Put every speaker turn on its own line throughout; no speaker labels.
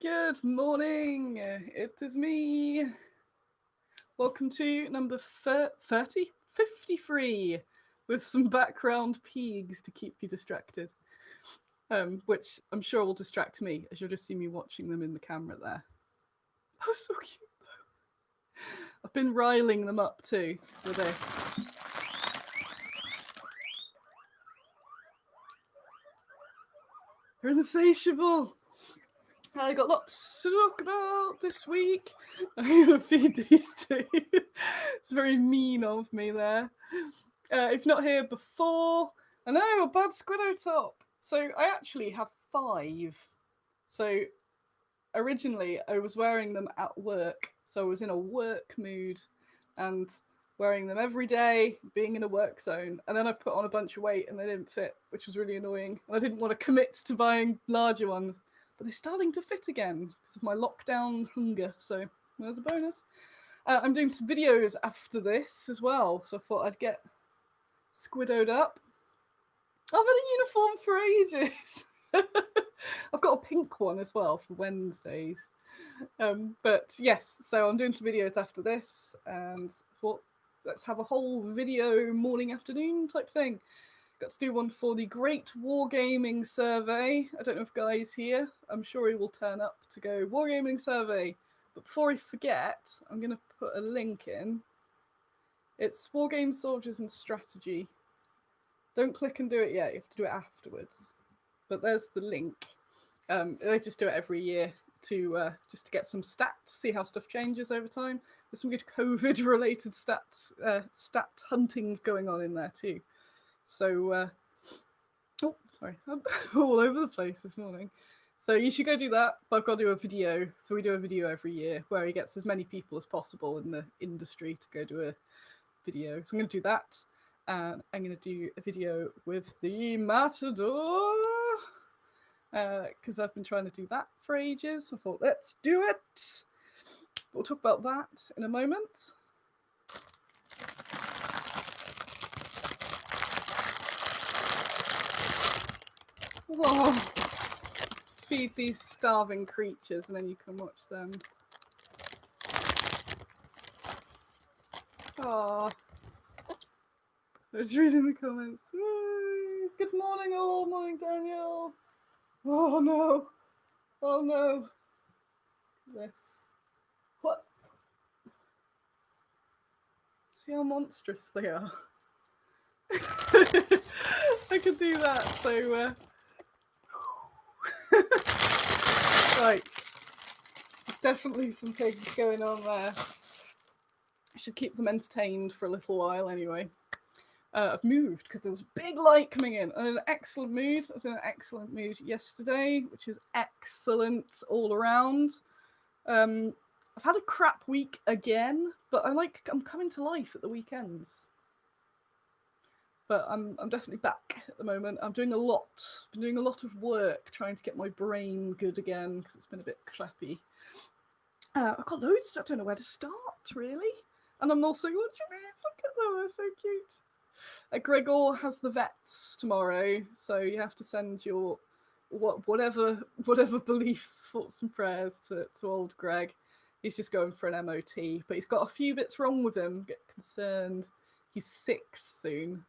Good morning, it is me. Welcome to number 53, with some background peegs to keep you distracted. Which I'm sure will distract me, as you'll just see me watching them in the camera there. Oh, so cute though. I've been riling them up too with this. They're insatiable. I got lots to talk about this week. I'm going to feed these two. It's very mean of me there. If not here before, I know, a bad squido top. So I actually have 5. So originally I was wearing them at work. So I was in a work mood and wearing them every day, being in a work zone. And then I put on a bunch of weight and they didn't fit, which was really annoying. And I didn't want to commit to buying larger ones. But they're starting to fit again because of my lockdown hunger. So there's a bonus. I'm doing some videos after this as well. So I thought I'd get squiddoed up. I've had a uniform for ages. I've got a pink one as well for Wednesdays. But yes, so I'm doing some videos after this and thought let's have a whole video morning, afternoon type thing. Got to do one for the Great Wargaming Survey. I don't know if Guy's here. I'm sure he will turn up to go Wargaming Survey. But before I forget, I'm going to put a link in. It's Wargame Soldiers and Strategy. Don't click and do it yet. You have to do it afterwards. But there's the link. I just do it every year to just to get some stats, see how stuff changes over time. There's some good COVID-related stats, stat hunting going on in there too. So, oh, sorry, I'm all over the place this morning. So you should go do that, but I've got to do a video. So we do a video every year where he gets as many people as possible in the industry to go do a video. So I'm going to do that. And I'm going to do a video with the Matador. Because I've been trying to do that for ages. I thought, let's do it. We'll talk about that in a moment. Oh, feed these starving creatures and then you can watch them. Oh, I was reading the comments. Woo. Good morning all, morning Daniel. Oh no, oh no. This. What? See how monstrous they are. I could do that, so right, there's definitely some pigs going on there. I should keep them entertained for a little while anyway. I've moved because there was a big light coming in. I'm in an excellent mood. I was in an excellent mood yesterday, which is excellent all around. I've had a crap week again, but I'm coming to life at the weekends. But I'm definitely back at the moment. I'm doing a lot. Been doing a lot of work trying to get my brain good again because it's been a bit crappy. I've got loads. I don't know where to start really. And I'm also watching these. Look at them. They're so cute. Gregor has the vets tomorrow, so you have to send your whatever beliefs, thoughts, and prayers to old Greg. He's just going for an MOT, but he's got a few bits wrong with him. Get concerned. He's 6 soon.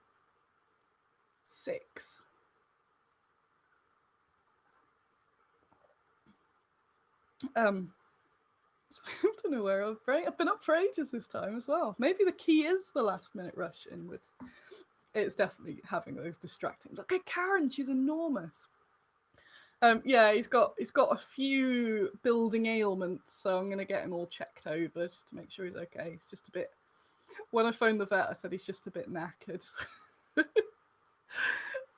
6. So I don't know where I've been up for ages this time as well. Maybe the key is the last minute rush inwards. It's definitely having those distracting. Look at Karen, she's enormous. Yeah, he's got a few building ailments, so I'm gonna get him all checked over just to make sure he's okay. He's just a bit. When I phoned the vet, I said he's just a bit knackered.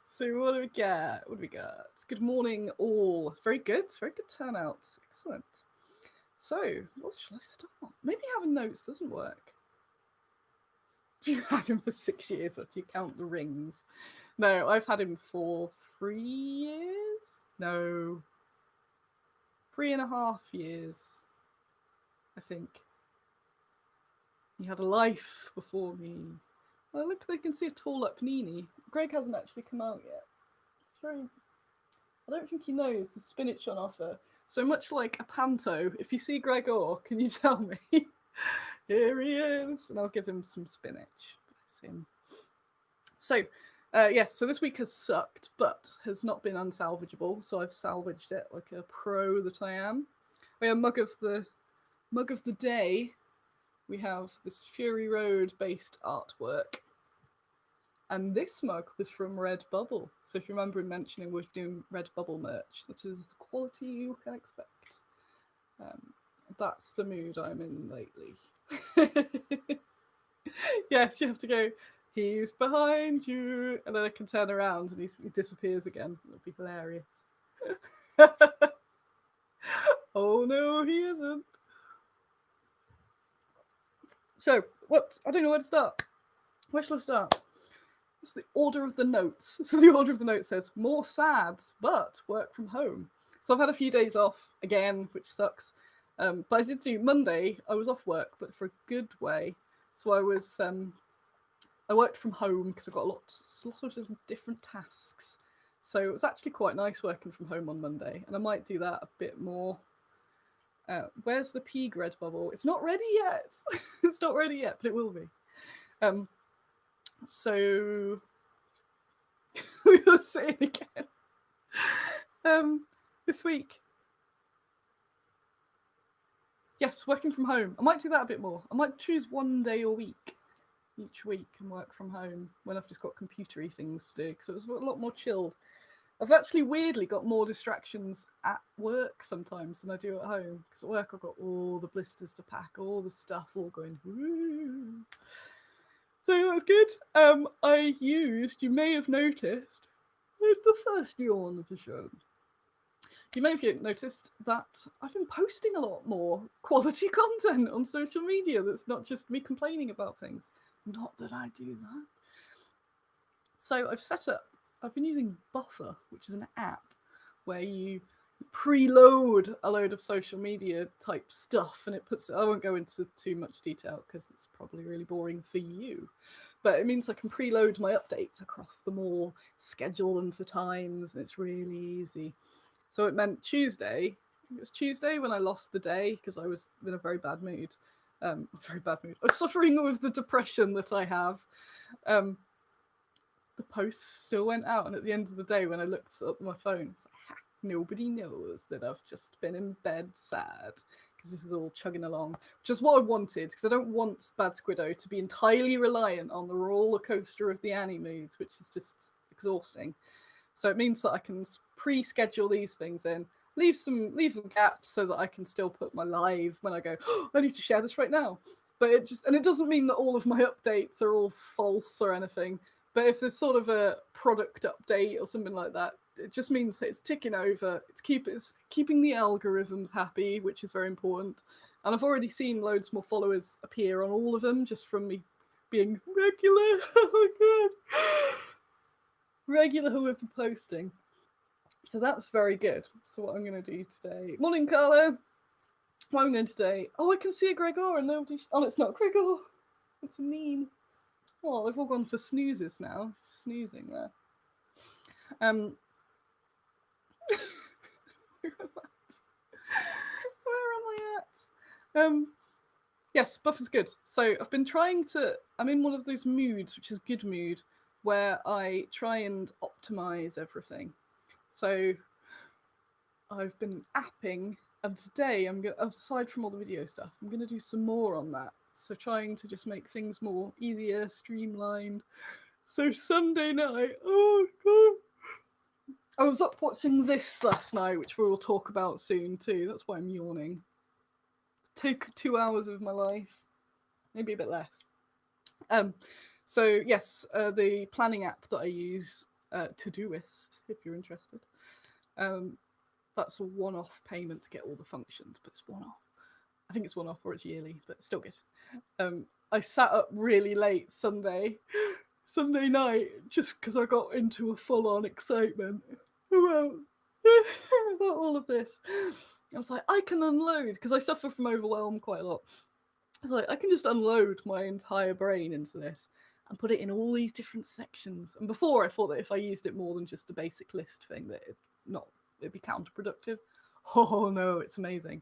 So what do we get? What do we got? Good morning, all. Very good turnout. Excellent. So, what shall I start? Maybe having notes doesn't work. If you had him for 6 years, or do you count the rings? No, I've had him for 3 years. No, 3.5 years. I think. He had a life before me. Oh, look, they can see a tall up Nini. Greg hasn't actually come out yet. It's very I don't think he knows the spinach on offer. So much like a panto, if you see Gregor, can you tell me? Here he is, and I'll give him some spinach. Bless him. So, yes, so this week has sucked, but has not been unsalvageable. So I've salvaged it like a pro that I am. We have mug of the day. We have this Fury Road based artwork. And this mug was from Redbubble. So if you remember him mentioning we're doing Redbubble merch, that is the quality you can expect. That's the mood I'm in lately. Yes, you have to go, he's behind you, and then I can turn around and he disappears again. It'll be hilarious. Oh no, he isn't. So, what? I don't know where to start. Where shall I start? What's the order of the notes? So the order of the notes says, more sad, but work from home. So I've had a few days off again, which sucks. But I did do Monday, I was off work, but for a good way. So I worked from home because I've got a lot of different tasks. So it was actually quite nice working from home on Monday, and I might do that a bit more. Where's the Pig Redbubble? It's not ready yet. It's not ready yet, but it will be. So we'll say it again. This week. Yes, working from home. I might do that a bit more. I might choose one day a week each week and work from home when I've just got computery things to do, because it was a lot more chilled. I've actually weirdly got more distractions at work sometimes than I do at home, because at work I've got all the blisters to pack, all the stuff all going woo. So that's good. I used, you may have noticed, the first yawn of the show. You may have noticed that I've been posting a lot more quality content on social media that's not just me complaining about things. Not that I do that. So I've been using Buffer, which is an app where you preload a load of social media type stuff, and it puts, I won't go into too much detail because it's probably really boring for you, but it means I can preload my updates across them all, schedule them for times, and it's really easy. So it meant Tuesday, it was Tuesday when I lost the day because I was in a very bad mood. I was suffering with the depression that I have. The post still went out, and at the end of the day when I looked at my phone, it's like, nobody knows that I've just been in bed sad, because this is all chugging along, which is what I wanted, because I don't want Bad Squido to be entirely reliant on the roller coaster of the Annie moods, which is just exhausting. So it means that I can pre-schedule these things in, leave some gaps so that I can still put my live when I go, oh, I need to share this right now. But it doesn't mean that all of my updates are all false or anything. But if there's sort of a product update or something like that, it just means that it's ticking over. It's keeping the algorithms happy, which is very important. And I've already seen loads more followers appear on all of them just from me being regular. Oh my god. Regular with the posting. So that's very good. So what I'm going to do today... Morning, Carla. What I'm going to today... Oh, I can see a Gregor and nobody... Oh, it's not Gregor. It's a Neen. Oh, they've all gone for snoozes now. Snoozing there. Where am I at? Yes, Buffer's good. So I've been trying to... I'm in one of those moods, which is good mood, where I try and optimize everything. So I've been apping, and today I'm going to, aside from all the video stuff, I'm going to do some more on that. So trying to just make things more easier, streamlined. So Sunday night, oh god, I was up watching this last night, which we will talk about soon too. That's why I'm yawning. Take 2 hours of my life, maybe a bit less. So yes, the planning app that I use, Todoist, if you're interested. That's a one-off payment to get all the functions, but it's one-off. I think it's one-off or it's yearly, but still good. I sat up really late Sunday night, just because I got into a full-on excitement about all of this. I was like, I can unload, because I suffer from overwhelm quite a lot. I was like, I can just unload my entire brain into this and put it in all these different sections. And before, I thought that if I used it more than just a basic list thing, that it's not it'd be counterproductive. Oh no, it's amazing.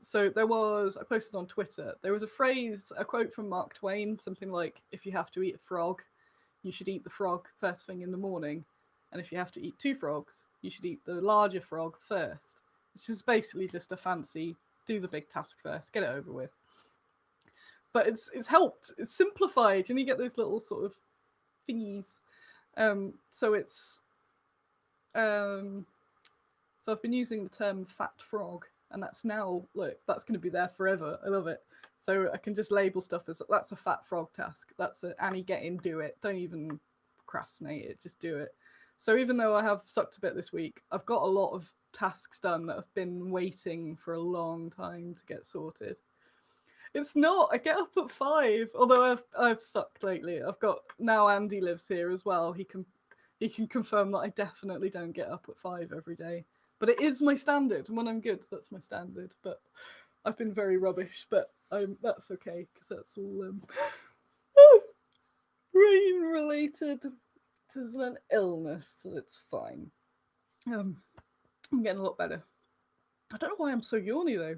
So there was, I posted on Twitter, there was a phrase, a quote from Mark Twain, something like, if you have to eat a frog, you should eat the frog first thing in the morning. And if you have to eat 2 frogs, you should eat the larger frog first. Which is basically just a fancy, do the big task first, get it over with. But it's helped, it's simplified, and you get those little sort of thingies. So it's, so I've been using the term fat frog, and that's now, look, that's going to be there forever. I love it. So I can just label stuff as, that's a fat frog task. That's a Annie, get in, do it. Don't even procrastinate it, just do it. So even though I have sucked a bit this week, I've got a lot of tasks done that have been waiting for a long time to get sorted. It's not, I get up at 5, although I've sucked lately. I've got, now Andy lives here as well. He can confirm that I definitely don't get up at 5 every day. But it is my standard, and when I'm good, that's my standard. But I've been very rubbish, but that's okay, because that's all rain related. It is an illness, so it's fine. I'm getting a lot better. I don't know why I'm so yawny though.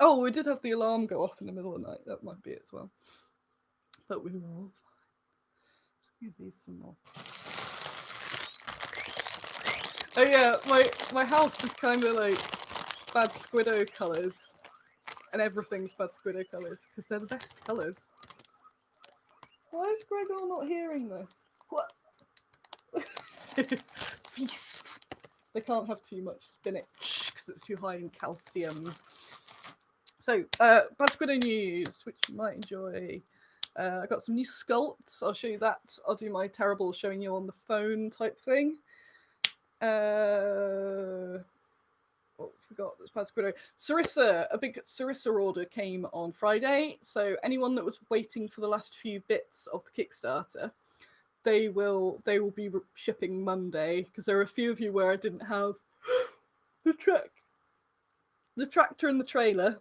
Oh, we did have the alarm go off in the middle of the night. That might be it as well. But we were all fine. Just give these some more. Oh yeah, my house is kind of like bad squido colours, and everything's bad squido colours because they're the best colours. Why is Gregor not hearing this? What? Feast. They can't have too much spinach because it's too high in calcium. So, bad squido news, which you might enjoy. I got some new sculpts. I'll show you that. I'll do my terrible showing you on the phone type thing. Oh, I forgot this bad squido. Sarissa, a big Sarissa order came on Friday. So anyone that was waiting for the last few bits of the Kickstarter, they will be shipping Monday, because there are a few of you where I didn't have the tractor and the trailer.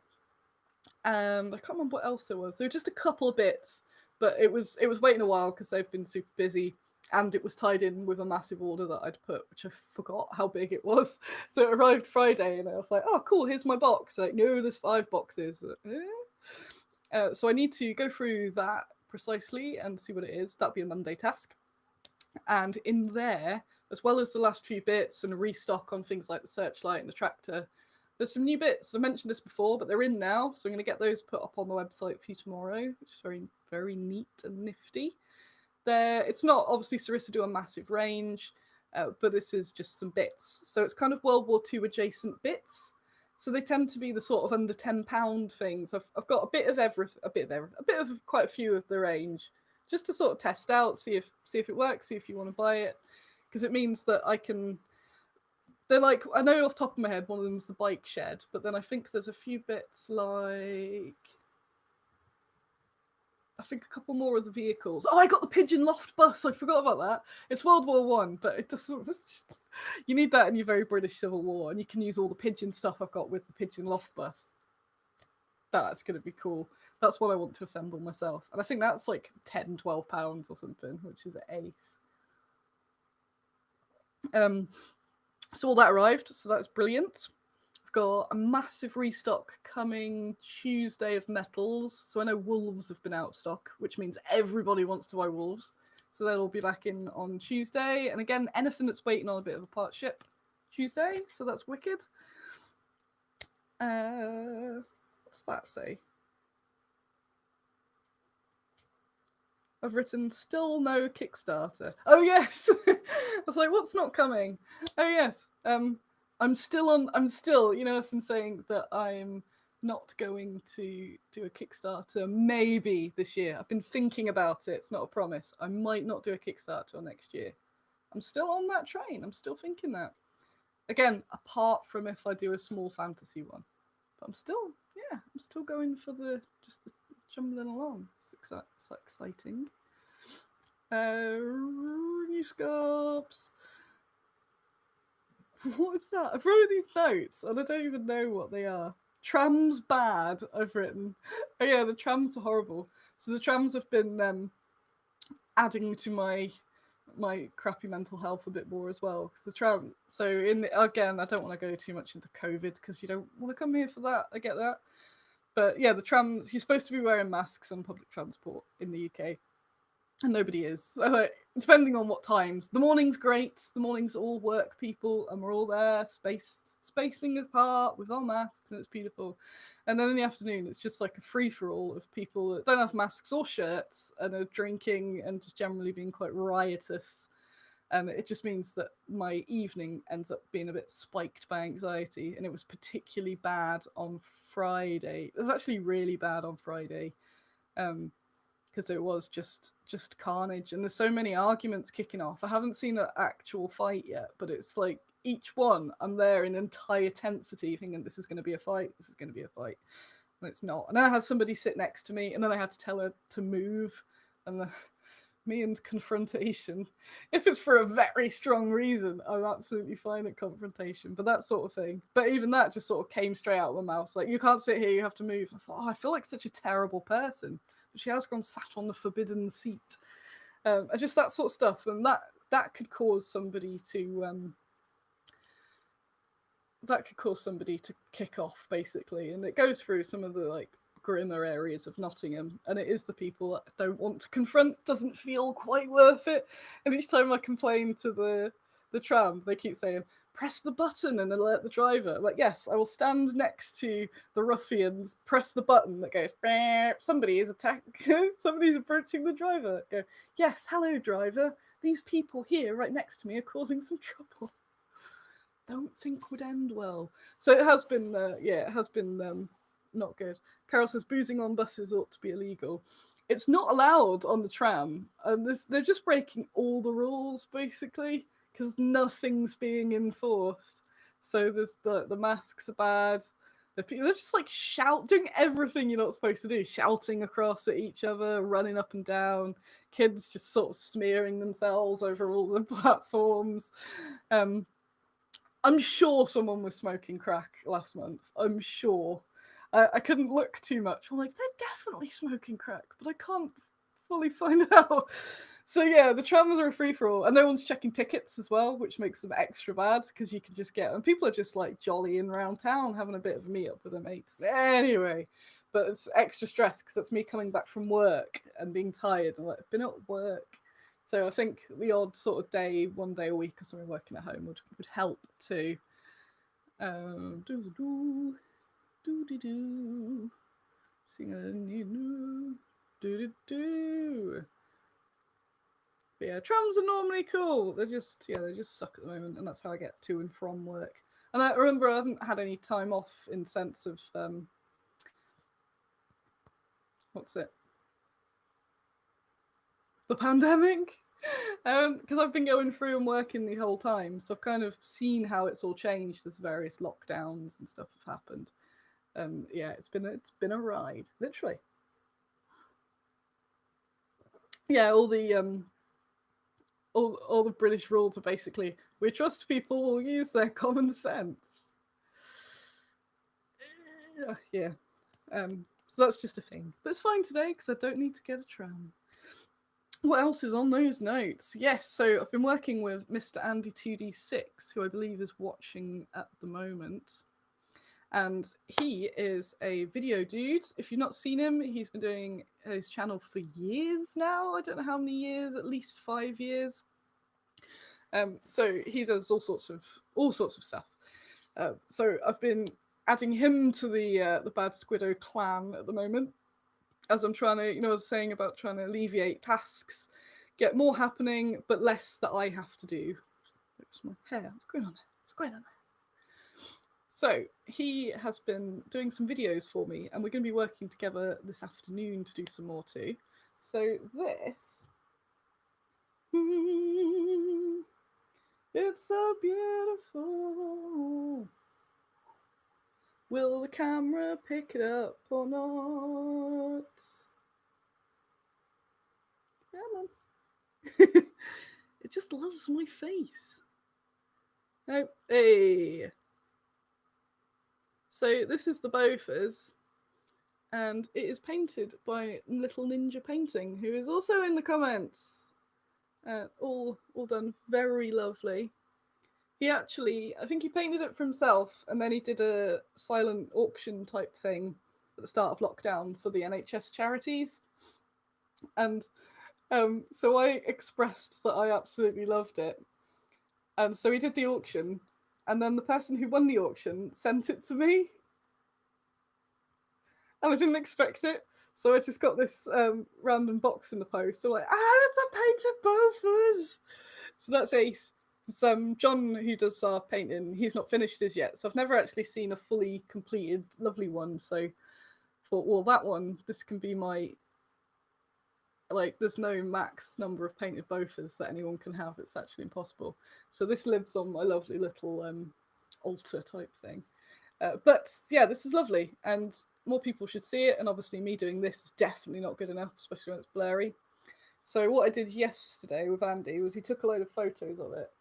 And I can't remember what else there was. There were just a couple of bits, but it was waiting a while because they've been super busy. And it was tied in with a massive order that I'd put, which I forgot how big it was. So it arrived Friday, and I was like, oh, cool, here's my box. Like, no, there's 5 boxes. So I need to go through that precisely and see what it is. That'll be a Monday task. And in there, as well as the last few bits and a restock on things like the searchlight and the tractor, there's some new bits. I mentioned this before, but they're in now. So I'm going to get those put up on the website for you tomorrow, which is very, very neat and nifty. It's not, obviously Sarissa do a massive range, but this is just some bits. So it's kind of World War II adjacent bits. So they tend to be the sort of under £10 things. I've got a bit of quite a few of the range, just to sort of test out, see if it works, see if you want to buy it, because it means that I can. They're like, I know off the top of my head, one of them is the bike shed, but then I think there's a few bits like, I think a couple more of the vehicles. Oh, I got the pigeon loft bus. I forgot about that. It's World War One, but it doesn't. You need that in your very British Civil War, and you can use all the pigeon stuff I've got with the pigeon loft bus. That's going to be cool. That's what I want to assemble myself, and I think that's like £10-12 or something, which is an ace. So all that arrived, so that's brilliant. Got a massive restock coming Tuesday of metals. So I know wolves have been out of stock, which means everybody wants to buy wolves. So they'll be back in on Tuesday. And again, anything that's waiting on a bit of a part ship Tuesday. So that's wicked. What's that say? I've written still no Kickstarter. Oh yes. I was like, what's not coming? Oh yes. I'm still, you know, I've been saying that I'm not going to do a Kickstarter maybe this year. I've been thinking about it. It's not a promise. I might not do a Kickstarter till next year. I'm still on that train. I'm still thinking that. Again, apart from if I do a small fantasy one. But I'm still going for the jumbling along. It's exciting. New scopes. What is that? I've written these notes and I don't even know what they are. Trams bad, I've written. Oh yeah, the trams are horrible. So the trams have been adding to my my crappy mental health a bit more as well, because the tram. So again, I don't want to go too much into COVID because you don't want to come here for that. I get that, but yeah, the trams. You're supposed to be wearing masks on public transport in the UK, and nobody is. So like, depending on what times, the morning's great. The morning's all work people, and we're all there, spacing apart with our masks, and it's beautiful. And then in the afternoon, it's just like a free for all of people that don't have masks or shirts and are drinking and just generally being quite riotous. And it just means that my evening ends up being a bit spiked by anxiety, and it was particularly bad on Friday. It was actually really bad on Friday. Because it was just carnage, and there's so many arguments kicking off. I haven't seen an actual fight yet, but it's like each one I'm there in entire tensity thinking this is going to be a fight, this is going to be a fight, and it's not. And then I had somebody sit next to me, and then I had to tell her to move, and me and confrontation, if it's for a very strong reason, I'm absolutely fine at confrontation, but that sort of thing. But even that just sort of came straight out of my mouth, like, you can't sit here, you have to move. I thought, oh, I feel like such a terrible person. But she has gone sat on the forbidden seat. And just that sort of stuff, and that could cause somebody to kick off, basically. And it goes through some of the like grimmer areas of Nottingham, and it is the people that don't want to confront, doesn't feel quite worth it. And each time I complain to the tram, they keep saying, press the button and alert the driver. I'm like, yes, I will stand next to the ruffians, press the button that goes, somebody is somebody's approaching the driver. Go, yes, hello driver, these people here right next to me are causing some trouble. Don't think would end well. So it has been not good. Carol says boozing on buses ought to be illegal. It's not allowed on the tram, and they're just breaking all the rules basically, because nothing's being enforced. So there's the masks are bad. They're just like doing everything you're not supposed to do, shouting across at each other, running up and down, kids just sort of smearing themselves over all the platforms. I'm sure someone was smoking crack last month. I'm sure. I couldn't look too much. I'm like, they're definitely smoking crack, but I can't fully find out. So yeah, the trams are a free-for-all, and no one's checking tickets as well, which makes them extra bad, because you can just and people are just like jollying around town, having a bit of a meet up with their mates. Anyway, but it's extra stress because that's me coming back from work and being tired and like, I've been at work. So I think the odd sort of day, one day a week or something working at home would help too. But yeah, trams are normally cool. They just suck at the moment, and that's how I get to and from work. And I remember I haven't had any time off in sense of what's it? The pandemic. Because I've been going through and working the whole time, so I've kind of seen how it's all changed as various lockdowns and stuff have happened. Yeah, it's been a ride, literally. Yeah, all the all the British rules are basically, we trust people will use their common sense. Yeah. So that's just a thing, but it's fine today because I don't need to get a tram. What else is on those notes? Yes, so I've been working with Mr. Andy 2D6, who I believe is watching at the moment. And he is a video dude. If you've not seen him, he's been doing his channel for years now. I don't know how many years, at least 5 years. So he does all sorts of stuff. So I've been adding him to the Bad Squido clan at the moment, as I'm trying to, I was saying about trying to alleviate tasks, get more happening, but less that I have to do. What's my hair? What's going on there? So he has been doing some videos for me, and we're going to be working together this afternoon to do some more too. So this, it's so beautiful. Will the camera pick it up or not? Come on. It just loves my face. Oh, hey. So this is the Bofas, and it is painted by Little Ninja Painting, who is also in the comments. All done very lovely. He actually, I think he painted it for himself, and then he did a silent auction type thing at the start of lockdown for the NHS charities. And so I expressed that I absolutely loved it. And so he did the auction, and then the person who won the auction sent it to me. And I didn't expect it. So I just got this random box in the post. So like, it's a painted Bofas. So that's ace. It's John, who does our painting, he's not finished his yet. So I've never actually seen a fully completed, lovely one. So I thought, well, that one, this can be my, like, there's no max number of painted Bofas that anyone can have. It's actually impossible. So this lives on my lovely little altar type thing. But yeah, this is lovely, and more people should see it. And obviously, me doing this is definitely not good enough, especially when it's blurry. So what I did yesterday with Andy was he took a load of photos of it.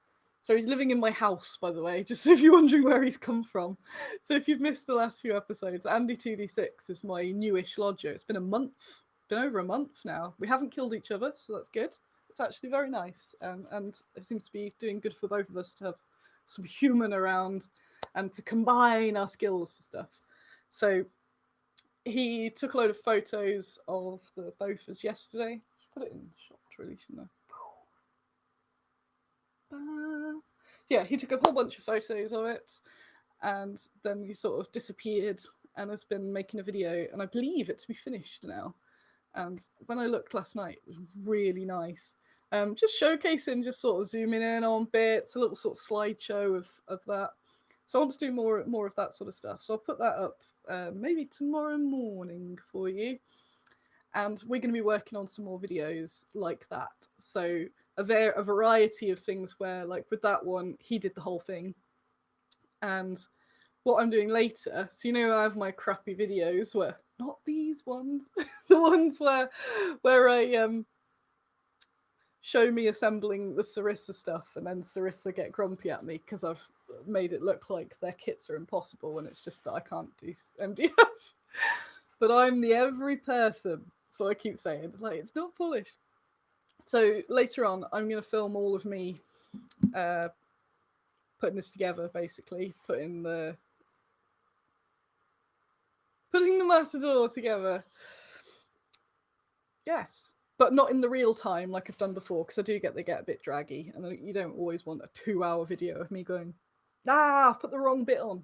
So he's living in my house, by the way, just if you're wondering where he's come from. So if you've missed the last few episodes, Andy 2D6 is my newish lodger. It's been over a month now. We haven't killed each other, so that's good. It's actually very nice, and it seems to be doing good for both of us to have some human around and to combine our skills for stuff. So he took a load of photos of the Bofas yesterday. Put it in shot, really, shouldn't I? Yeah, he took a whole bunch of photos of it, and then he sort of disappeared and has been making a video, and I believe it to be finished now. And when I looked last night, it was really nice. Just showcasing, just sort of zooming in on bits, a little sort of slideshow of that. So I want to do more of that sort of stuff. So I'll put that up maybe tomorrow morning for you. And we're going to be working on some more videos like that. So a variety of things where, like with that one, he did the whole thing. And what I'm doing later, so you know I have my crappy videos where, not these ones, the ones where I show me assembling the Sarissa stuff, and then Sarissa get grumpy at me because I've made it look like their kits are impossible when it's just that I can't do MDF. But I'm the every person, so I keep saying, like, it's not polished. So later on, I'm going to film all of me putting this together, basically, putting the Matador together. Yes, but not in the real time like I've done before, because I do get they get a bit draggy, and you don't always want a 2-hour video of me going, put the wrong bit on.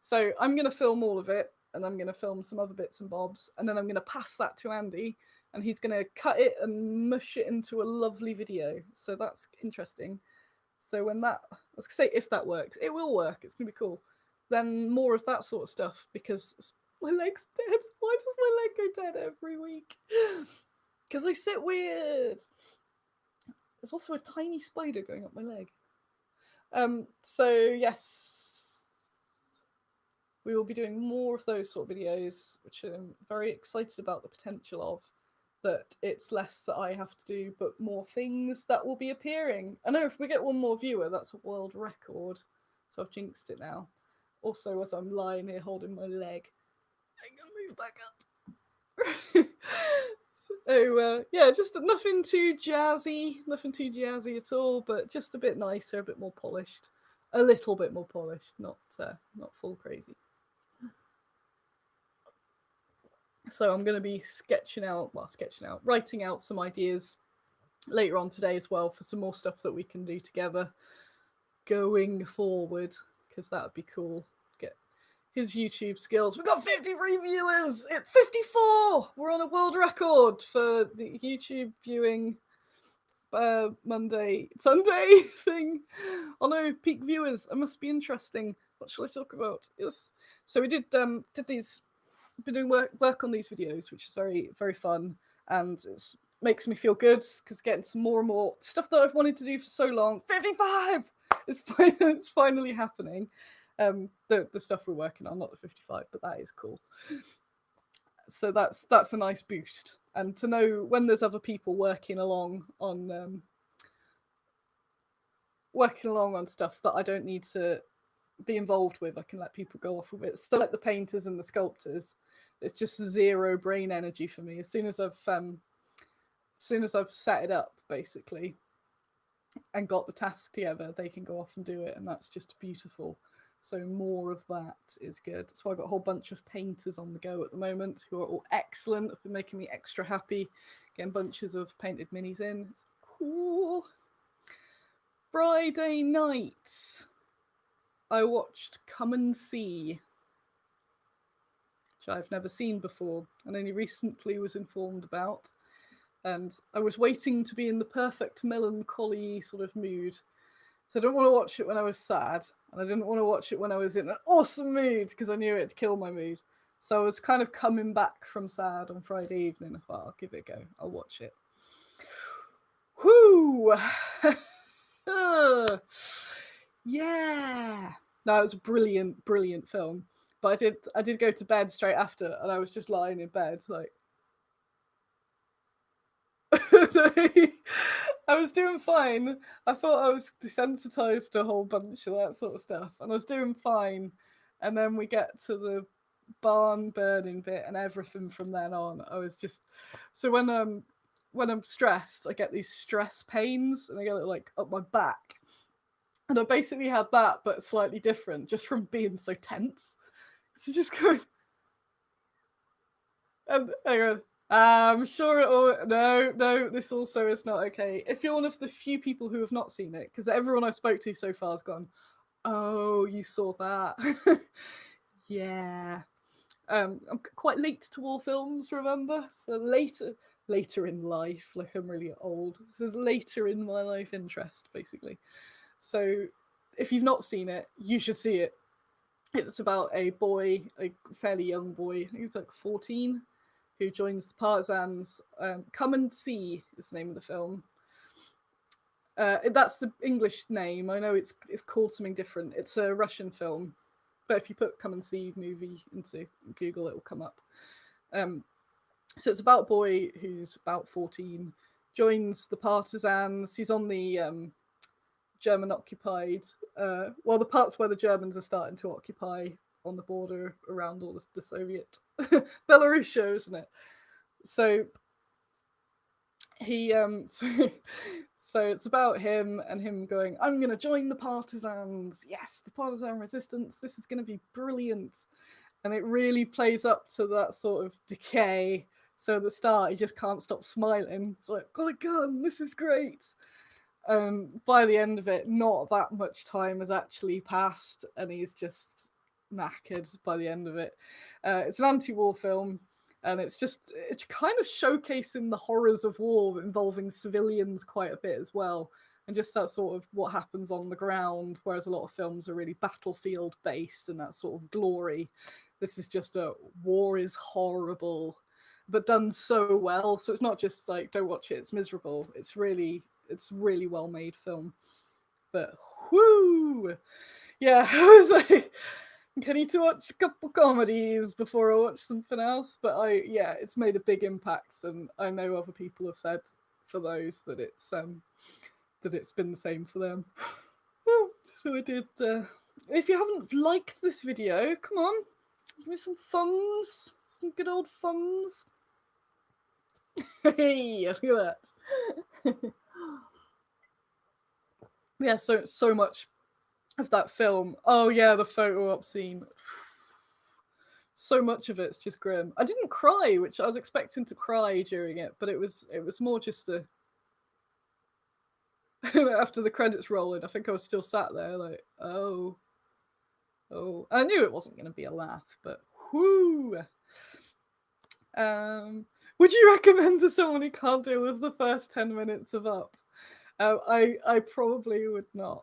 So I'm going to film all of it, and I'm going to film some other bits and bobs, and then I'm going to pass that to Andy, and he's going to cut it and mush it into a lovely video. So that's interesting. So when that, I was going to say if that works, it will work. It's going to be cool. Then more of that sort of stuff, because my leg's dead. Why does my leg go dead every week? Because I sit weird. There's also a tiny spider going up my leg. So yes, we will be doing more of those sort of videos, which I'm very excited about the potential of. That it's less that I have to do, but more things that will be appearing. I know if we get one more viewer, that's a world record. So I've jinxed it now. Also, as I'm lying here holding my leg, I'm gonna move back up. So yeah, just nothing too jazzy at all, but just a bit nicer, a bit more polished, a little bit more polished, not full crazy. So I'm going to be writing out some ideas later on today as well for some more stuff that we can do together going forward, because that would be cool. Get his YouTube skills. We've got 53 viewers. It's 54. We're on a world record for the YouTube viewing Sunday thing. Oh no, peak viewers. It must be interesting. What shall I talk about? Yes. So we did these. Been doing work on these videos, which is very, very fun, and it makes me feel good because getting some more and more stuff that I've wanted to do for so long. 55 it's finally happening. The stuff we're working on, not the 55, but that is cool. So that's a nice boost, and to know when there's other people working along on stuff that I don't need to be involved with, I can let people go off with it. So like the painters and the sculptors, it's just zero brain energy for me. As soon as I've set it up, basically, and got the task together, they can go off and do it, and that's just beautiful. So more of that is good. So I've got a whole bunch of painters on the go at the moment who are all excellent. Have been making me extra happy, getting bunches of painted minis in. It's cool. Friday night, I watched Come and See, which I've never seen before and only recently was informed about. And I was waiting to be in the perfect melancholy sort of mood. So I didn't want to watch it when I was sad, and I didn't want to watch it when I was in an awesome mood because I knew it'd kill my mood. So I was kind of coming back from sad on Friday evening. I thought, I'll give it a go. I'll watch it. Whoo! Yeah. No, it was a brilliant, brilliant film. But I did go to bed straight after, and I was just lying in bed like. I was doing fine. I thought I was desensitized to a whole bunch of that sort of stuff, and I was doing fine. And then we get to the barn burning bit, and everything from then on, I was just. So when I'm stressed, I get these stress pains, and I get it like up my back, and I basically had that, but slightly different, just from being so tense. So just going, and I go, I'm sure it all. No, this also is not okay. If you're one of the few people who have not seen it, because everyone I've spoke to so far has gone, oh, you saw that. Yeah. I'm quite late to all films, remember? So later in life, like I'm really old. This is later in my life interest, basically. So if you've not seen it, you should see it. It's about a boy, a fairly young boy, I think he's like 14, who joins the partisans. Come and See is the name of the film. That's the English name. I know it's called something different. It's a Russian film, but if you put "Come and See" movie into Google, it will come up. So it's about a boy who's about 14, joins the partisans. He's on the German occupied, well, the parts where the Germans are starting to occupy on the border around all the Soviet Belarus show, isn't it? So he so it's about him and him going, I'm going to join the partisans. Yes, the partisan resistance. This is going to be brilliant. And it really plays up to that sort of decay. So at the start, he just can't stop smiling. It's like, got a gun. This is great. By the end of it, not that much time has actually passed, and he's just knackered by the end of it. It's an anti-war film, and it's kind of showcasing the horrors of war involving civilians quite a bit as well, and just that sort of what happens on the ground, whereas a lot of films are really battlefield based and that sort of glory. This is just a war is horrible, but done so well. So it's not just like, don't watch it, it's miserable. It's really well made film. But whoo, yeah, I was like, I need to watch a couple comedies before I watch something else. But it's made a big impact, and I know other people have said for those that it's been the same for them. So I did. If you haven't liked this video, come on, give me some thumbs, some good old thumbs. Hey, look at that. Yeah, so much of that film. Oh yeah, the photo op scene. So much of it's just grim. I didn't cry, which I was expecting to cry during it, but it was more just a. After the credits rolling, I think I was still sat there like, oh. I knew it wasn't going to be a laugh, but whoo. Would you recommend to someone who can't deal with the first 10 minutes of Up? I probably would not.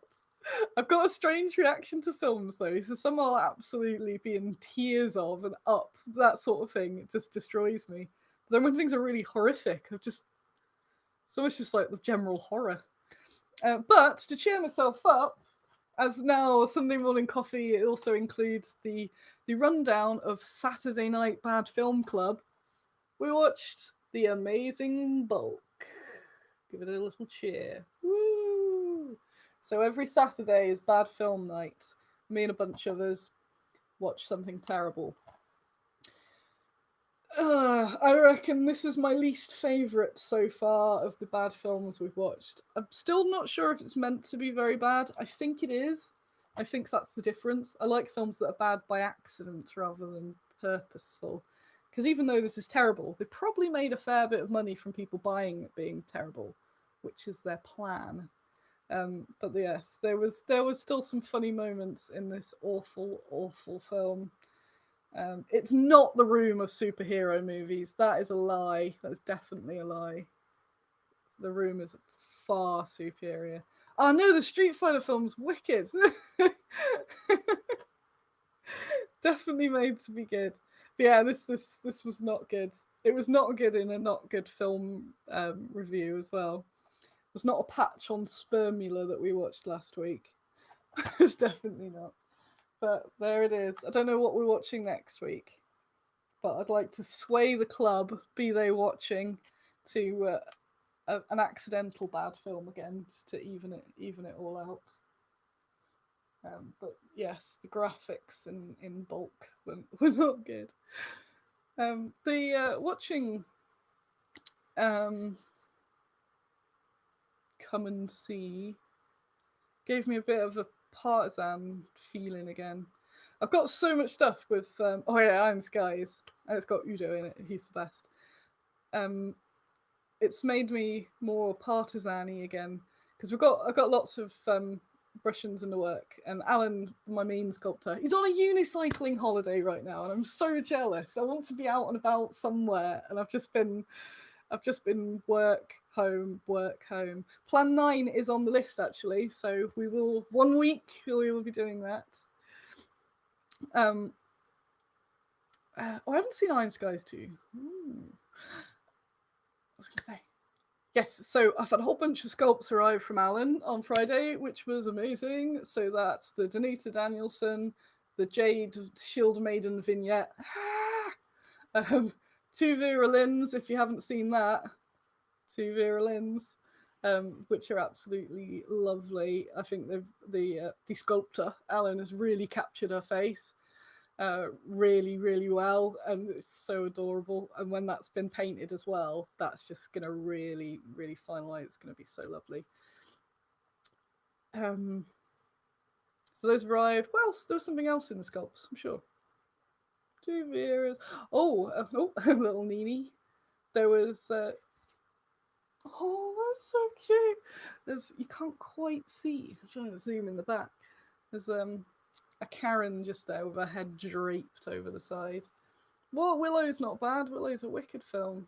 I've got a strange reaction to films though, so some I'll absolutely be in tears of, and Up, that sort of thing, it just destroys me. But then when things are really horrific, it's almost just like the general horror. But to cheer myself up, as now Sunday morning coffee, it also includes the rundown of Saturday Night Bad Film Club. We watched The Amazing Bulk. Give it a little cheer. Woo! So every Saturday is bad film night. Me and a bunch of us watch something terrible. I reckon this is my least favourite so far of the bad films we've watched. I'm still not sure if it's meant to be very bad. I think it is. I think that's the difference. I like films that are bad by accident rather than purposeful. Because even though this is terrible, they probably made a fair bit of money from people buying it being terrible, which is their plan. But yes, there was still some funny moments in this awful, awful film. It's not the Room of superhero movies. That is a lie. That is definitely a lie. The Room is far superior. Oh no, the Street Fighter film's wicked. Definitely made to be good. But yeah, this was not good. It was not good in a not good film review as well. It was not a patch on Spermula that we watched last week. It's definitely not. But there it is. I don't know what we're watching next week, but I'd like to sway the club, be they watching, to an accidental bad film again, just to even it all out. But yes, the graphics in bulk were not good. Watching Come and See gave me a bit of a partisan feeling again. I've got so much stuff with Iron Skies, and it's got Udo in it. He's the best. It's made me more partisan-y again because I've got lots of Russians in the work, and Alan, my main sculptor, he's on a unicycling holiday right now, and I'm so jealous. I want to be out and about somewhere, and I've just been work home, work home. Plan 9 is on the list actually, so we will 1 week we will be doing that. I haven't seen Iron Skies 2. I was gonna say. Yes, so I've had a whole bunch of sculpts arrive from Alan on Friday, which was amazing. So that's the Danita Danielson, the Jade Shield Maiden vignette, two Vera Lynn's, if you haven't seen that, two Vera Lynn's, which are absolutely lovely. I think the sculptor, Alan, has really captured her face. Really, really well, and it's so adorable. And when that's been painted as well, that's just gonna really, really finalize. It's gonna be so lovely. So those arrived. Well, there was something else in the sculpts, I'm sure. Two Veras. Oh, little Nini. There was. Oh, that's so cute. You can't quite see. I'm trying to zoom in the back. There's a Karen just there with her head draped over the side. Well, Willow's not bad. Willow's a wicked film.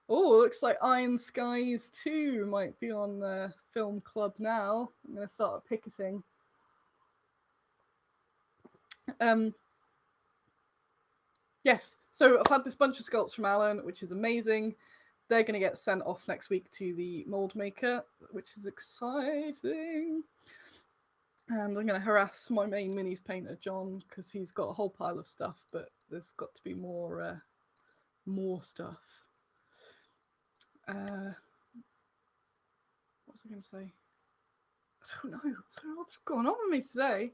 Oh, looks like Iron Skies 2 might be on the film club now. I'm going to start picketing. Yes, so I've had this bunch of sculpts from Alan, which is amazing. They're going to get sent off next week to the mold maker, which is exciting. And I'm going to harass my main minis painter, John, because he's got a whole pile of stuff, but there's got to be more stuff. What was I going to say? I don't know. What's going on with me today?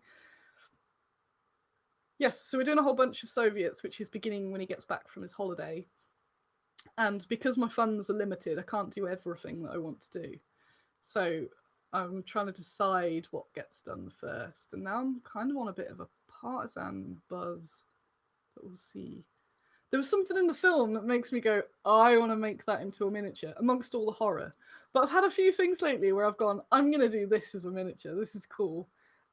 Yes, so we're doing a whole bunch of Soviets, which is beginning when he gets back from his holiday. And because my funds are limited, I can't do everything that I want to do. So I'm trying to decide what gets done first. And now I'm kind of on a bit of a partisan buzz, but we'll see. There was something in the film that makes me go, I want to make that into a miniature, amongst all the horror. But I've had a few things lately where I've gone, I'm going to do this as a miniature. This is cool.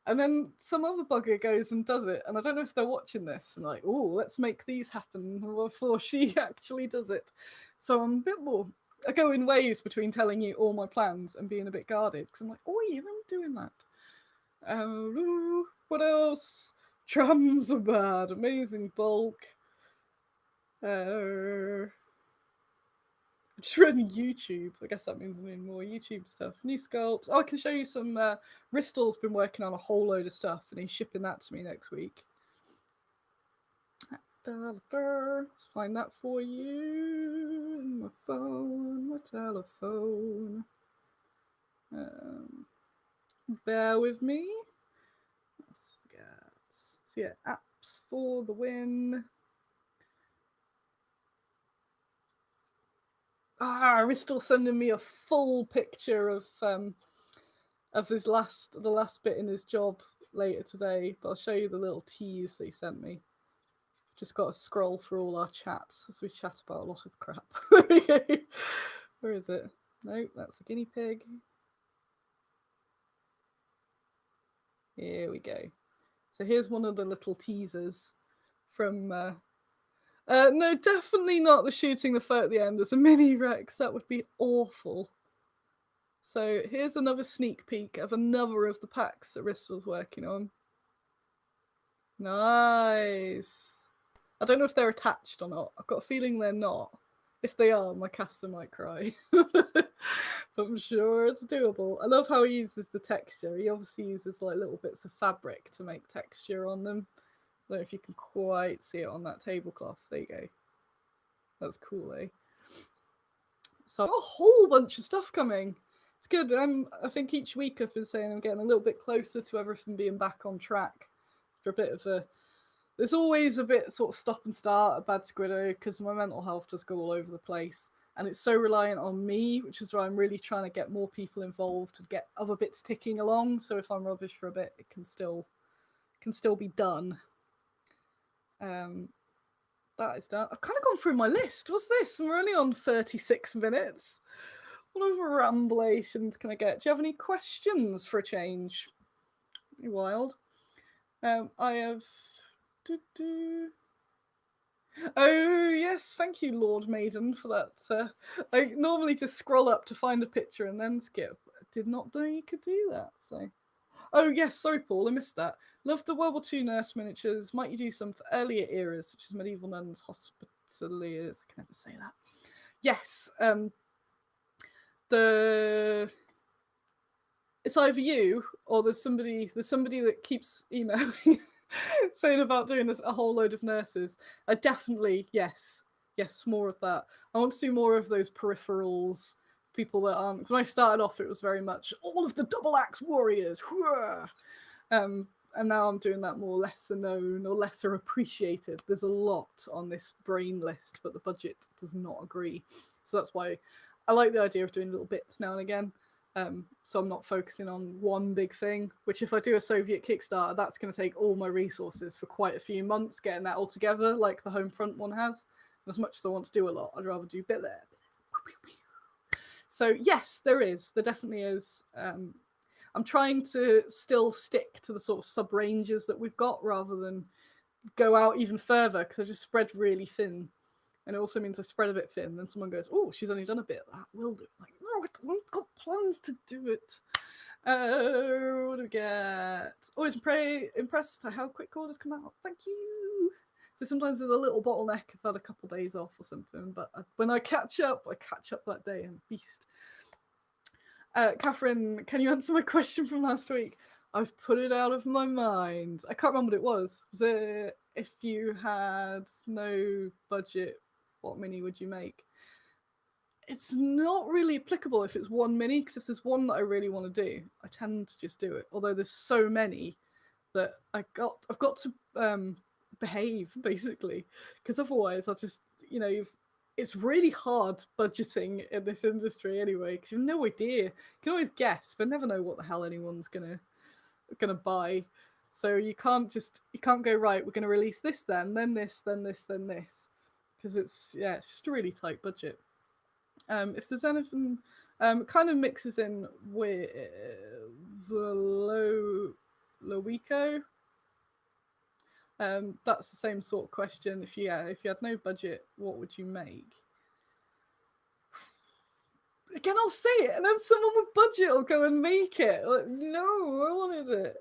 And then some other bugger goes and does it. And I don't know if they're watching this and like, oh, let's make these happen before she actually does it. So I'm a bit more, I go in waves between telling you all my plans and being a bit guarded. Because I'm like, oh yeah, I'm doing that. What else? Trams are bad. Amazing bulk. I just read on YouTube. I guess that means I'm doing more YouTube stuff. New sculpts. Oh, I can show you some. Ristol's been working on a whole load of stuff, and he's shipping that to me next week. Let's find that for you. My phone, my telephone. Bear with me. So yeah, apps for the win. Ristal sending me a full picture of his the last bit in his job later today, but I'll show you the little tease that he sent me. Just got to scroll through all our chats as we chat about a lot of crap. Where is it? No, that's a guinea pig. Here we go. So here's one of the little teasers from no, definitely not the shooting the foe at the end. There's a mini Rex. That would be awful. So here's another sneak peek of another of the packs that Ristal's working on. Nice. I don't know if they're attached or not. I've got a feeling they're not. If they are, my caster might cry. But I'm sure it's doable. I love how he uses the texture. He obviously uses like little bits of fabric to make texture on them. I don't know if you can quite see it on that tablecloth. There you go. That's cool, eh? So a whole bunch of stuff coming. It's good. I think each week I've been saying I'm getting a little bit closer to everything being back on track. For a bit of a... There's always a bit sort of stop and start at Bad Squido because my mental health does go all over the place. And it's so reliant on me, which is why I'm really trying to get more people involved and get other bits ticking along. So if I'm rubbish for a bit, it can still be done. That is done. I've kind of gone through my list. What's this? We're only on 36 minutes. What other ramblations can I get? Do you have any questions for a change? You're wild. I have... Oh, yes. Thank you, Lord Maiden, for that. I normally just scroll up to find a picture and then skip. I did not know you could do that. So, oh, yes. Sorry, Paul. I missed that. Love the World War II nurse miniatures. Might you do some for earlier eras, such as medieval nuns, hospitaliers? I can never say that. Yes. It's either you or there's somebody that keeps emailing saying about doing this, a whole load of nurses. I definitely, yes, more of that. I want to do more of those peripherals, people that aren't... When I started off, it was very much all of the double axe warriors. And now I'm doing that more lesser known or lesser appreciated. There's a lot on this brain list, but the budget does not agree. So that's why I like the idea of doing little bits now and again. So I'm not focusing on one big thing, which if I do a Soviet Kickstarter, that's going to take all my resources for quite a few months, getting that all together like the Homefront one has. As much as I want to do a lot, I'd rather do a bit there. So yes, there definitely is. I'm trying to still stick to the sort of sub-ranges that we've got rather than go out even further, because I just spread really thin. And it also means I spread a bit thin. Then someone goes, oh, she's only done a bit of that. Will do. Like, no, I've got plans to do it. What do we get? Always impressed at how quick orders come out. Thank you. So sometimes there's a little bottleneck if I've had a couple of days off or something. But when I catch up that day and beast. Catherine, can you answer my question from last week? I've put it out of my mind. I can't remember what it was. Was it if you had no budget, what mini would you make? It's not really applicable if it's one mini, because if there's one that I really want to do, I tend to just do it. Although there's so many that I've got to behave, basically, because otherwise I'll just, it's really hard budgeting in this industry anyway, because you have no idea. You can always guess, but never know what the hell anyone's gonna buy. So you can't go, right, we're going to release this then this, then this, then this, because it's just a really tight budget. If there's anything, it kind of mixes in with the Lowico. That's the same sort of question. If you had no budget, what would you make? Again, I'll say it, and then someone with budget will go and make it. Like, no, I wanted it.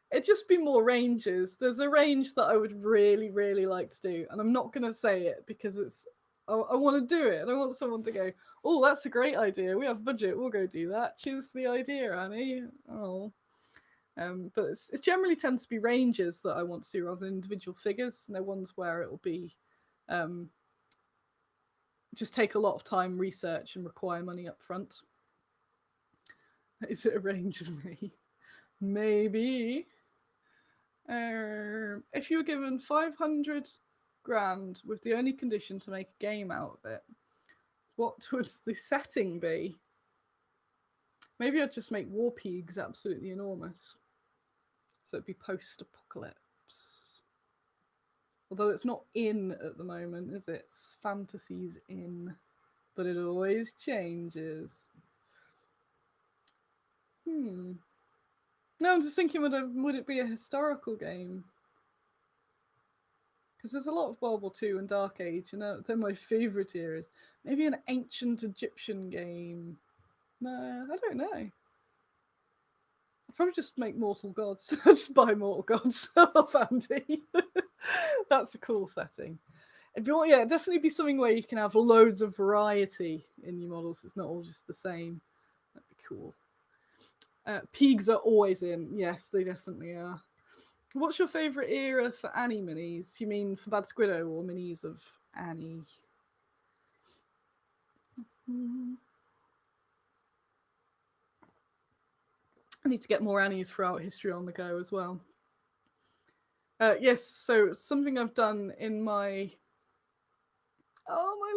It'd just be more ranges. There's a range that I would really, really like to do, and I'm not going to say it because I want to do it, and I want someone to go, oh, that's a great idea. We have budget. We'll go do that. Choose the idea, Annie. Oh. But it generally tends to be ranges that I want to do rather than individual figures. And they're ones where it will be just take a lot of time, research, and require money up front. Is it a range of me? Maybe. If you were given 500 grand with the only condition to make a game out of it, what would the setting be? Maybe I'd just make War Pigs absolutely enormous. So it'd be post-apocalypse. Although it's not in at the moment, is it? Fantasy's in. But it always changes. No, I'm just thinking, would it be a historical game? Because there's a lot of World War II and Dark Age, and they're my favourite eras. Maybe an ancient Egyptian game. No, I don't know. I'd probably just make Mortal Gods. Just buy Mortal Gods off Andy. That's a cool setting. Yeah, definitely be something where you can have loads of variety in your models. It's not all just the same. That'd be cool. Pigs are always in. Yes, they definitely are. What's your favourite era for Annie minis? You mean for Bad Squiddo or minis of Annie? I need to get more Annies throughout history on the go as well. Yes, so something I've done in my... Oh, my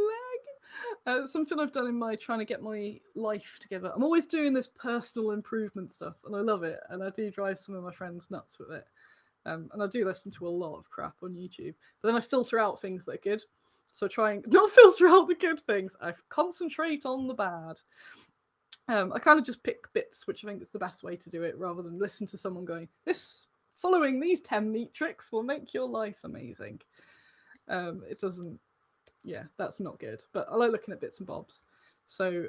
leg! Something I've done in my trying to get my life together. I'm always doing this personal improvement stuff, and I love it, and I do drive some of my friends nuts with it. And I do listen to a lot of crap on YouTube, but then I filter out things that are good. So I try and not filter out the good things. I concentrate on the bad. I kind of just pick bits, which I think is the best way to do it, rather than listen to someone going, following these 10 neat tricks will make your life amazing. It doesn't, that's not good. But I like looking at bits and bobs. So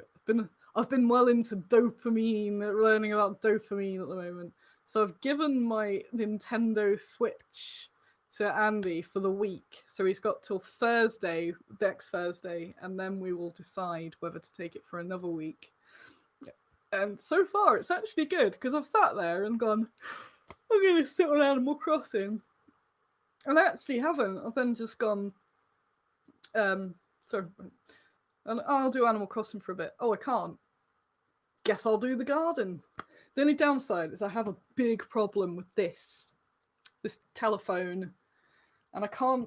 I've been well into dopamine, learning about dopamine at the moment. So I've given my Nintendo Switch to Andy for the week. So he's got till Thursday, next Thursday, and then we will decide whether to take it for another week. And so far, it's actually good, because I've sat there and gone, I'm going to sit on Animal Crossing. And I actually haven't. I've then just gone, and I'll do Animal Crossing for a bit. Oh, I can't. Guess I'll do the garden. The only downside is I have a big problem with this telephone, and I can't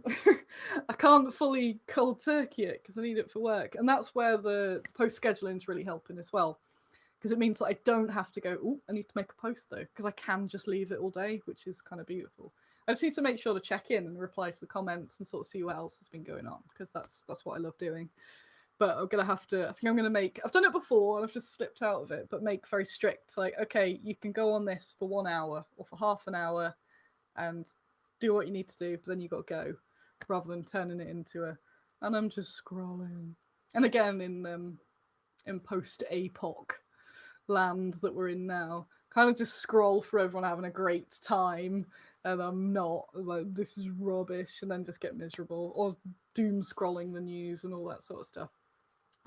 I can't fully cold turkey it because I need it for work, and that's where the post scheduling is really helping as well, because it means that I don't have to go, I need to make a post though, because I can just leave it all day, which is kind of beautiful. I just need to make sure to check in and reply to the comments and sort of see what else has been going on, because that's what I love doing. But I'm going to have to, I think I'm going to make, I've done it before and I've just slipped out of it, but make very strict, like, okay, you can go on this for 1 hour or for half an hour and do what you need to do, but then you got to go, rather than turning it into and I'm just scrolling. And again, in post-APOC land that we're in now, kind of just scroll for everyone having a great time, and I'm not, like, this is rubbish, and then just get miserable, or doom scrolling the news and all that sort of stuff.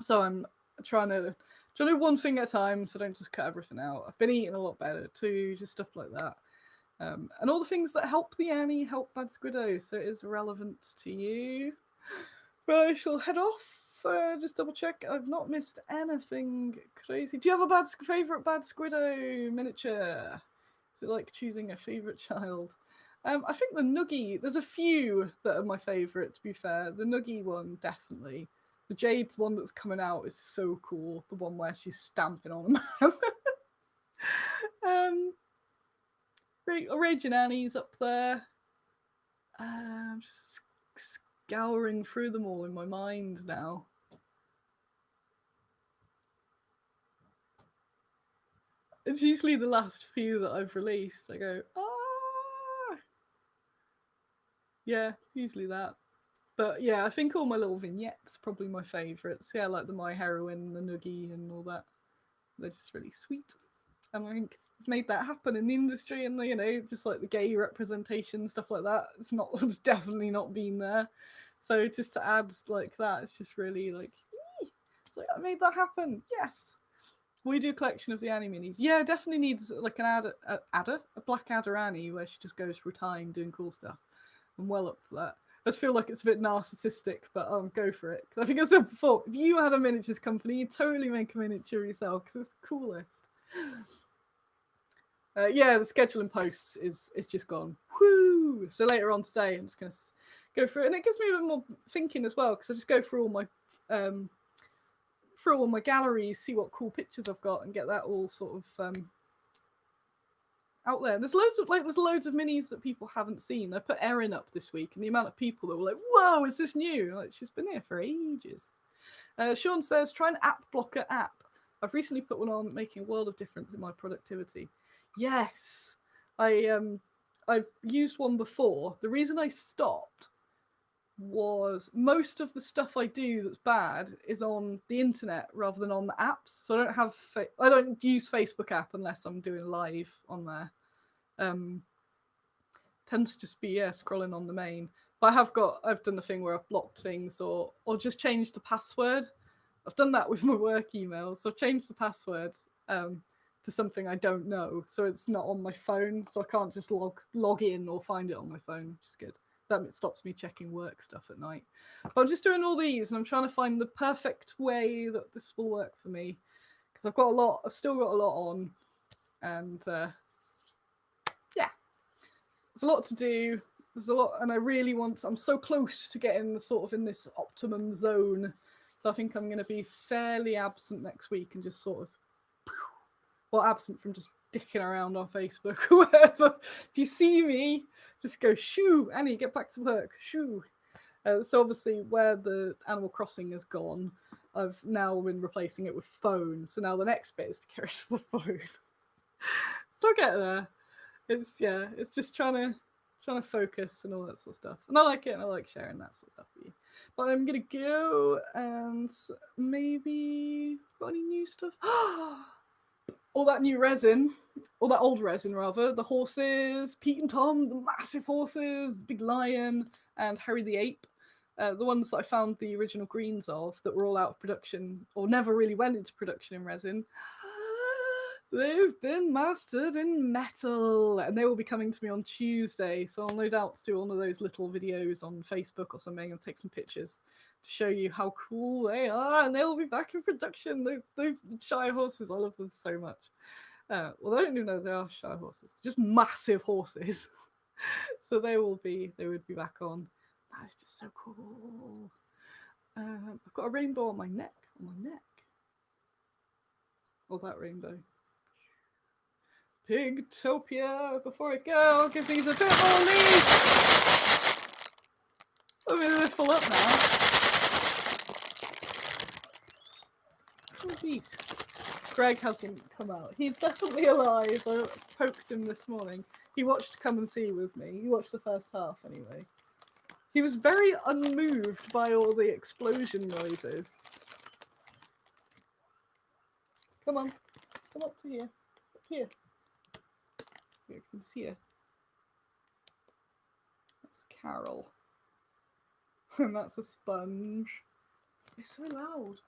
So I'm trying to do one thing at a time, so don't just cut everything out. I've been eating a lot better too, just stuff like that. And all the things that help the Annie help Bad Squiddo, so it is relevant to you. But I shall head off. Just double check. I've not missed anything crazy. Do you have a favourite Bad Squiddo miniature? Is it like choosing a favourite child? I think the Nuggie, there's a few that are my favourite, to be fair. The Nuggie one, definitely. The Jade's one that's coming out is so cool. The one where she's stamping on a man. Raging Annie's up there. I'm just scouring through them all in my mind now. It's usually the last few that I've released. I go, yeah, usually that. But yeah, I think all my little vignettes are probably my favourites. Yeah, like the My Heroine, the Nuggie, and all that. They're just really sweet. And I think I've made that happen in the industry, and just like the gay representation, stuff like that. It's definitely not been there. So just to add like that, it's just really like, it's like I made that happen. Yes. We do a collection of the Annie minis. Yeah, definitely needs like a Black Adder Annie, where she just goes through time doing cool stuff. I'm well up for that. I just feel like it's a bit narcissistic, but go for it. I think I said before, if you had a miniatures company, you'd totally make a miniature yourself, because it's the coolest. Yeah, the scheduling posts is just gone. Whoo! So later on today, I'm just going to go through it, and it gives me a bit more thinking as well, because I just go through all my galleries, see what cool pictures I've got, and get that all sort of out there. There's loads of minis that people haven't seen. I put Erin up this week, and the amount of people that were like, "Whoa, is this new?" Like, she's been here for ages. Sean says, "Try an app blocker app. I've recently put one on, making a world of difference in my productivity." Yes, I've used one before. The reason I stopped was most of the stuff I do that's bad is on the internet rather than on the apps. So I don't use Facebook app unless I'm doing live on there. Tends to just be scrolling on the main. But I've done the thing where I've blocked things or just changed the password. I've done that with my work emails. So I've changed the password to something I don't know, so it's not on my phone, so I can't just log in or find it on my phone, which is good. That stops me checking work stuff at night. But I'm just doing all these, and I'm trying to find the perfect way that this will work for me, because I've still got a lot on, and yeah, there's a lot to do. There's a lot, and I'm so close to getting in this optimum zone, so I think I'm going to be fairly absent next week and just sort of, well, absent from just dicking around on Facebook or whatever. If you see me, just go, shoo, Annie, get back to work, shoo. So obviously where the Animal Crossing has gone, I've now been replacing it with phone. So now the next bit is to get rid of the phone. So I'll get there. It's just trying to focus and all that sort of stuff. And I like it, and I like sharing that sort of stuff with you. But I'm going to go and maybe, got any new stuff? All that new resin, all that old resin rather, the horses, Pete and Tom, the massive horses, Big Lion, and Harry the Ape, the ones that I found the original greens of that were all out of production or never really went into production in resin, they've been mastered in metal, and they will be coming to me on Tuesday, so I'll no doubt do one of those little videos on Facebook or something and take some pictures to show you how cool they are, and they'll be back in production. Those Shire horses, I love them so much. Well, I don't even know they are Shire horses, they're just massive horses. So they would be back on. That is just so cool. I've got a rainbow on my neck. Oh, that rainbow. Pigtopia. Before I go, I'll give these a bit more leaf. I mean, they're full up now. Greg hasn't come out. He's definitely alive. I poked him this morning. He watched Come and See with me. He watched the first half anyway. He was very unmoved by all the explosion noises. Come on. Come up to here. Up here. You can see her. That's Carol. And that's a sponge. It's so loud.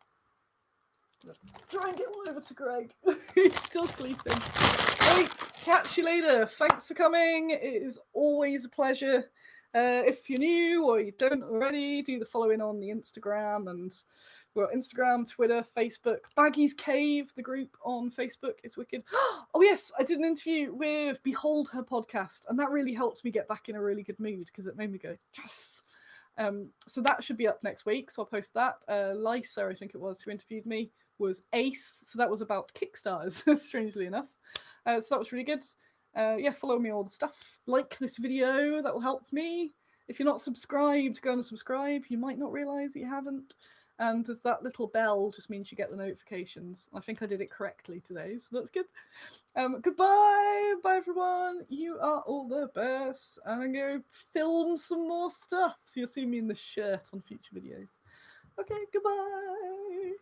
Try and get one over to Greg. He's still sleeping. Right, catch you later. Thanks for coming. It is always a pleasure. If you're new or you don't already, do the following on the Instagram, and we're on Instagram, Twitter, Facebook. Baggy's Cave, the group on Facebook, is wicked. Oh yes, I did an interview with Behold Her podcast, and that really helped me get back in a really good mood because it made me go, yes. So that should be up next week, so I'll post that. Lysa, I think it was, who interviewed me, was ace, so that was about Kickstarters, strangely enough. So that was really good. Follow me all the stuff. Like this video, that will help me. If you're not subscribed, go and subscribe. You might not realise that you haven't. And there's that little bell, just means you get the notifications. I think I did it correctly today, so that's good. Goodbye, bye everyone. You are all the best. And I'm going to film some more stuff, so you'll see me in the shirt on future videos. Okay, goodbye.